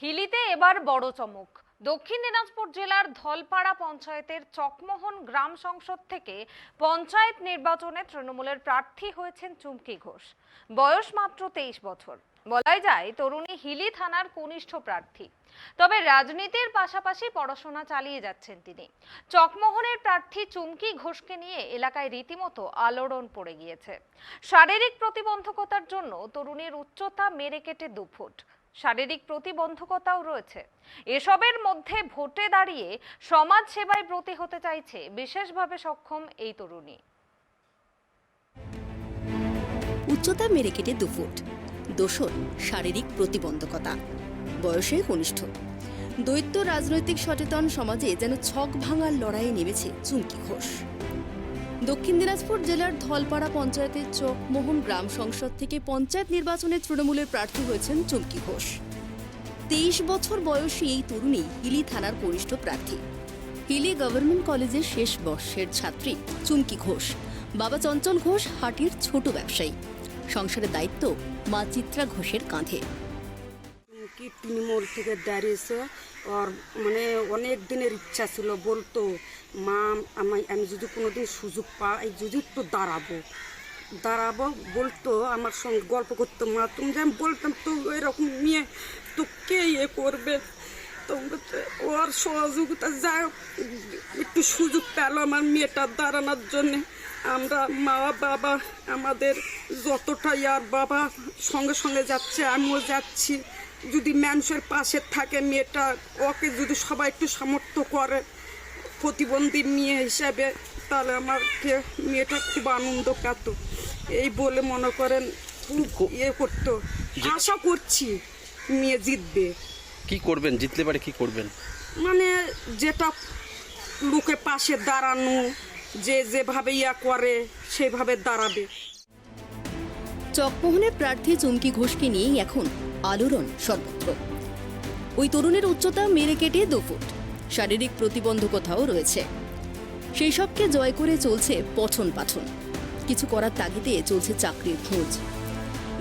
হিলিতে এবার বড় চমক। দক্ষিণ দিনাজপুর জেলার ধলপাড়া পঞ্চায়েতের চকমোহন গ্রাম সংসদ থেকে পঞ্চায়েত নির্বাচনে তৃণমূলের প্রার্থী হয়েছেন চুমকি ঘোষ। বয়স মাত্র 23 বছর। বলাই যায় তরুণী হিলি থানার কনিষ্ঠ প্রার্থী। তবে রাজনীতির পাশাপাশি পড়াশোনা চালিয়ে যাচ্ছেন তিনি। চকমোহনের প্রার্থী চুমকি ঘোষকে নিয়ে এলাকায় রীতিমতো আলোড়ন পড়ে গিয়েছে। শারীরিক প্রতিবন্ধকতার জন্য তরুণীর উচ্চতা মেরে কেটে 2 ফুট। শারীরিক প্রতিবন্ধকতাও রয়েছে। এসবের মধ্যে ভোটে দাঁড়িয়ে সমাজ সেবায় ব্রতী হতে চাইছে বিশেষভাবে সক্ষম এই তরুণী। উচ্চতা মেরে কেটে 2 ফুট, দোষর শারীরিক প্রতিবন্ধকতা, বয়সে কনিষ্ঠ। দৈত্য রাজনৈতিক সচেতন সমাজে যেন ছক ভাঙার লড়াইয়ে নেমেছে চুমকি ঘোষ। দক্ষিণ দিনাজপুর জেলার ধলপাড়া পঞ্চায়েতের চকমোহন গ্রাম সংসদ থেকে পঞ্চায়েত নির্বাচনে তৃণমূলের প্রার্থী হয়েছেন চুমকি ঘোষ। 23 বছর বয়সী এই তরুণী হিলি থানার কনিষ্ঠ প্রার্থী। হিলি গভর্নমেন্ট কলেজের শেষ বর্ষের ছাত্রী চুমকি ঘোষ। বাবা চঞ্চল ঘোষ হাটির ছোট ব্যবসায়ী। সংসারের দায়িত্ব মা চিত্রা ঘোষের কাঁধে। কি তৃণমূল থেকে দাঁড়িয়েছে, ওর মানে অনেক দিনের ইচ্ছা ছিল, বলতো মা আমি যদি কোনোদিন সুযোগ পাই, যদি একটু দাঁড়াবো বলতো, আমার সঙ্গে গল্প করতো। মা তুমি যে আমি বলতাম তো এরকম মেয়ে তো কে করবে, তো ওর সহযোগিতা যা একটু সুযোগ পেলো আমার মেয়েটা দাঁড়ানোর জন্যে। আমরা মা বাবা আমাদের যতটা আর বাবা সঙ্গে সঙ্গে যাচ্ছে, আমিও যাচ্ছি। যদি মানুষের পাশে থাকে মেয়েটা, ওকে যদি সবাই একটু সামর্থ্য করে প্রতিবন্ধী মেয়ে হিসাবে, তাহলে আমাকে মেয়েটা খুব আনন্দ পেত। এই বলে মনে করেন করতো। আশা করছি মেয়ে জিতবে। কি করবেন জিতলে পারে, কি করবেন? মানে যেটা লোকের পাশে দাঁড়ানো, যেভাবে করে সেভাবে দাঁড়াবে। চকমোহনের প্রার্থী চুমকি ঘোষকে নিয়েই এখন আলোড়ন সর্বত্র। ওই তরুণের উচ্চতা মেরে কেটে 2 ফুট, শারীরিক প্রতিবন্ধকতাও রয়েছে। সেই সবকে জয় করে চলছে পঠন পাঠন, কিছু করার তাগিদে চলছে চাকরির খোঁজ।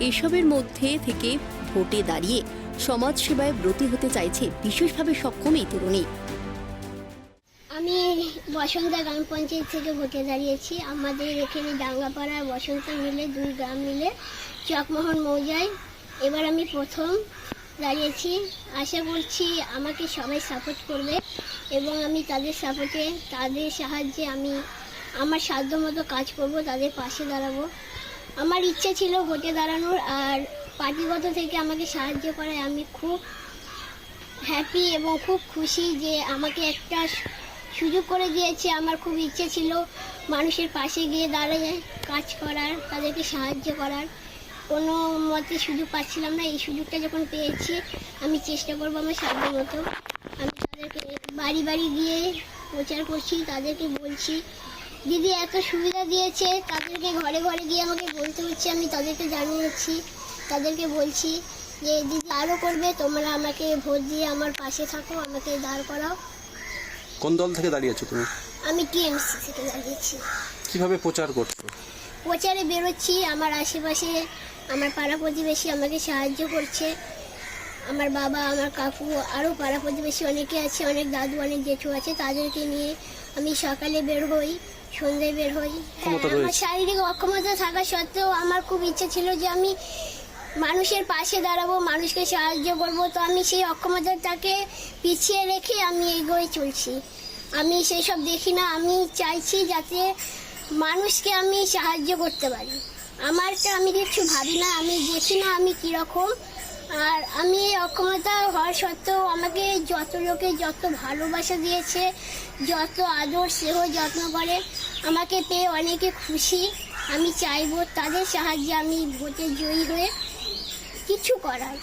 এসবের মধ্যে থেকে ভোটে দাঁড়িয়ে সমাজ সেবায় ব্রতী হতে চাইছে বিশেষভাবে সক্ষম এই তরুণী। আমি বসন্তা গ্রাম পঞ্চায়েত থেকে ভোটে দাঁড়িয়েছি। আমাদের এখানে ডাঙ্গাপাড়া বসন্তা মিলে 2 গ্রাম মিলে চকমোহন মৌজায় এবার আমি প্রথম দাঁড়িয়েছি। আশা করছি আমাকে সবাই সাপোর্ট করবে এবং আমি তাদের সাপোর্টে, তাদের সাহায্যে আমি আমার সাধ্যমতো কাজ করব, তাদের পাশে দাঁড়াবো। আমার ইচ্ছে ছিল ভোটে দাঁড়ানোর, আর পার্টিগত থেকে আমাকে সাহায্য করায় আমি খুব হ্যাপি এবং খুব খুশি যে আমাকে একটা সুযোগ করে দিয়েছে। আমার খুব ইচ্ছে ছিল মানুষের পাশে গিয়ে দাঁড়িয়ে কাজ করার, তাদেরকে সাহায্য করার। কোনো মতে সুযোগ পাচ্ছিলাম না, এই সুযোগটা যখন পেয়েছি আমি চেষ্টা করবো আমার সাধ্য মতো। আমি তাদেরকে বাড়ি বাড়ি গিয়ে প্রচার করছি, তাদেরকে বলছি দিদি এত সুবিধা দিয়েছে, তাদেরকে ঘরে ঘরে গিয়ে আমাকে বলতে হচ্ছে। আমি তাদেরকে জানিয়েছি, তাদেরকে বলছি যে দিদি আরও করবে, তোমরা আমাকে ভোট দিয়ে আমার পাশে থাকো, আমাকে দাঁড় করাও। কোন দল থেকে দাঁড়িয়েছো তুমি? আমি টিএমসি থেকে দাঁড়িয়েছি। কিভাবে প্রচার করছো? প্রচারে বেরোচ্ছি, আমার আশেপাশে আমার পাড়া প্রতিবেশী আমাকে সাহায্য করছে। আমার বাবা, আমার কাকু, আরও পাড়া প্রতিবেশী অনেকে আছে, অনেক দাদু, অনেক জেঠু আছে। তাদেরকে নিয়ে আমি সকালে বের হই, সন্ধ্যায় বের হই। আমার শারীরিক অক্ষমতা থাকা সত্ত্বেও আমার খুব ইচ্ছে ছিল যে আমি মানুষের পাশে দাঁড়াবো, মানুষকে সাহায্য করব। তো আমি সেই অক্ষমতাটাকে পিছিয়ে রেখে আমি এগিয়ে চলছি। আমি সেই সব দেখি না, আমি চাইছি যাতে মানুষকে আমি সাহায্য করতে পারি। আমারটা আমি কিছু ভাবি না, আমি দেখি না আমি কীরকম। আর আমি অক্ষমতা হওয়ার সত্ত্বেও আমাকে যত লোকে যত ভালোবাসা দিয়েছে, যত আদর স্নেহ যত্ন করে, আমাকে পেয়ে অনেকে খুশি। আমি চাইবো তাদের সাহায্যে আমি ভোটে জয়ী হয়ে কিছু করার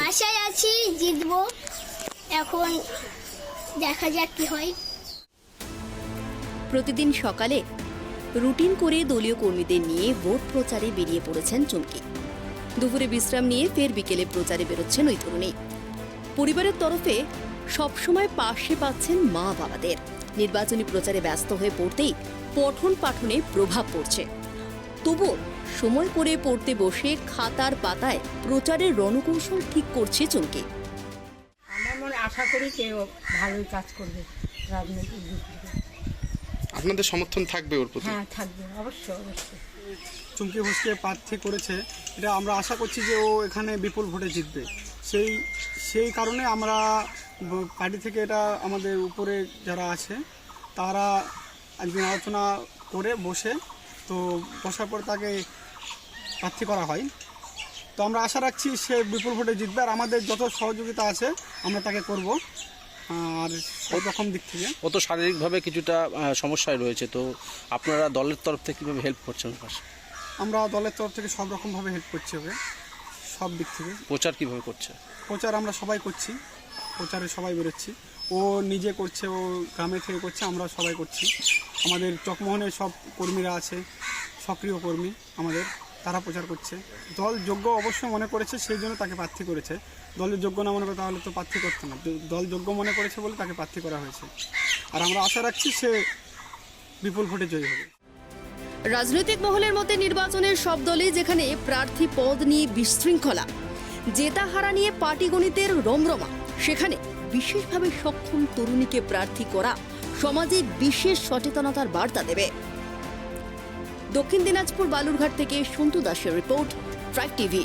আশায় আছি, জিতবো। এখন দেখা যাক কি হয়। প্রতিদিন সকালে রুটিন করে দলীয় কর্মীদের নিয়ে ভোট প্রচারে বেরিয়ে পড়েছেন চুমকি। দুপুরে বিশ্রাম নিয়ে ফের বিকেলে প্রচারে বেরোচ্ছেন ওই তরুণী। পরিবারের তরফে সবসময় পাশে পাচ্ছেন মা বাবাদের। নির্বাচনী প্রচারে ব্যস্ত হয়ে পড়তেই পঠন পাঠনে প্রভাব পড়ছে। তবুও সময় করে পড়তে বসে খাতার পাতায় প্রচারের রণকৌশল ঠিক করছে চুমকি। আশা করি কেউ ভালোই কাজ করবে রাজনৈতিক দিক থেকে। আপনাদের সমর্থন থাকবে ওর প্রতি? হ্যাঁ, থাকবে, অবশ্যই অবশ্যই। চুমকি ঘোষকে প্রার্থী করেছে, এটা আমরা আশা করছি যে ও এখানে বিপুল ভোটে জিতবে। সেই কারণে আমরা পার্টি থেকে এটা আমাদের উপরে যারা আছে তারা একদিন আলোচনা করে বসার পর তাকে প্রার্থী করা হয়। তো আমরা আশা রাখছি সে বিপুল ভোটে জিতবে, আর আমাদের যত সহযোগিতা আছে আমরা তাকে করব। আর সব রকম দিক থেকে ও তো শারীরিকভাবে কিছুটা সমস্যায় রয়েছে, তো আপনারা দলের তরফ থেকে কীভাবে হেল্প করছেন ওর পাশে? আমরা দলের তরফ থেকে সব রকমভাবে হেল্প করছি ওকে, সব দিক থেকে। প্রচার কিভাবে করছে? প্রচার আমরা সবাই করছি, প্রচারে সবাই বেরোচ্ছি। ও নিজে করছে, ও গ্রামে থেকে করছে, আমরা সবাই করছি। আমাদের চকমোহনের সব কর্মীরা আছে, সক্রিয় কর্মী আমাদের, তারা প্রচার করছে। দল যোগ্য অবশ্যই মনে করেছে, সেই জন্য তাকে প্রার্থী করেছে। দলের যোগ্য না মনে করে তাহলে তো প্রার্থী করতো না। দল যোগ্য মনে করেছে বলে তাকে প্রার্থী করা হয়েছে, আর আমরা আশা রাখছি সে বিপুল ভোটে জয়ী হবে। রাজনৈতিক মহলের মধ্যে নির্বাচনের সব দলই যেখানে প্রার্থী পদ নিয়ে বিশৃঙ্খলা, জেতা হারা নিয়ে পাটিগণিতের রমরমা, সেখানে বিশেষভাবে সক্ষম তরুণীকে প্রার্থী করা সমাজে বিশেষ সচেতনতার বার্তা দেবে। দক্ষিণ দিনাজপুর বালুরঘাট থেকে সন্তু দাসের রিপোর্ট, ট্রাইব টিভি।